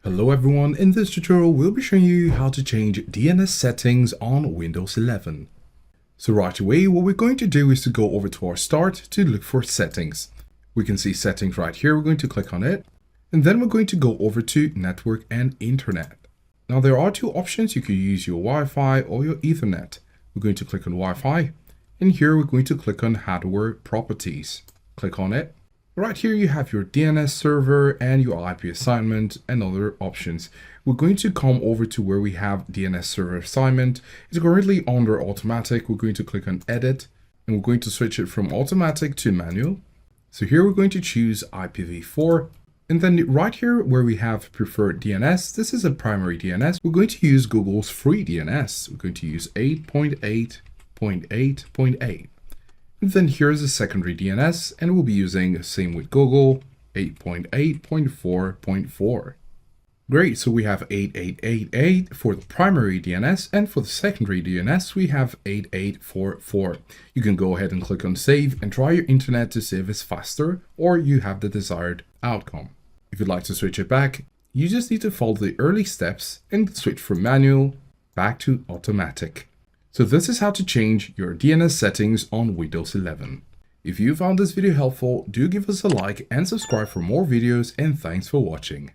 Hello everyone, in this tutorial we'll be showing you how to change DNS settings on Windows 11. So right away what we're going to do is to go over to our start to look for settings. We can see settings right here, we're going to click on it and then we're going to go over to network and internet. Now there are two options, you can use your Wi-Fi or your Ethernet. We're going to click on Wi-Fi and here we're going to click on hardware properties. Click on it. Right here you have your DNS server and your IP assignment and other options. We're going to come over to where we have DNS server assignment. It's currently under automatic. We're going to click on edit and we're going to switch it from automatic to manual. So here we're going to choose IPv4 and then right here where we have preferred DNS, this is a primary DNS. We're going to use Google's free DNS. We're going to use 8.8.8.8. Then here's a secondary DNS and we'll be using same with Google 8.8.4.4. Great, so we have 8888 for the primary DNS and for the secondary DNS we have 8844. You can go ahead and click on save and try your internet to see if it's faster or you have the desired outcome. If you'd like to switch it back, you just need to follow the early steps and switch from manual back to automatic. So this is how to change your DNS settings on Windows 11. If you found this video helpful, do give us a like and subscribe for more videos, and thanks for watching.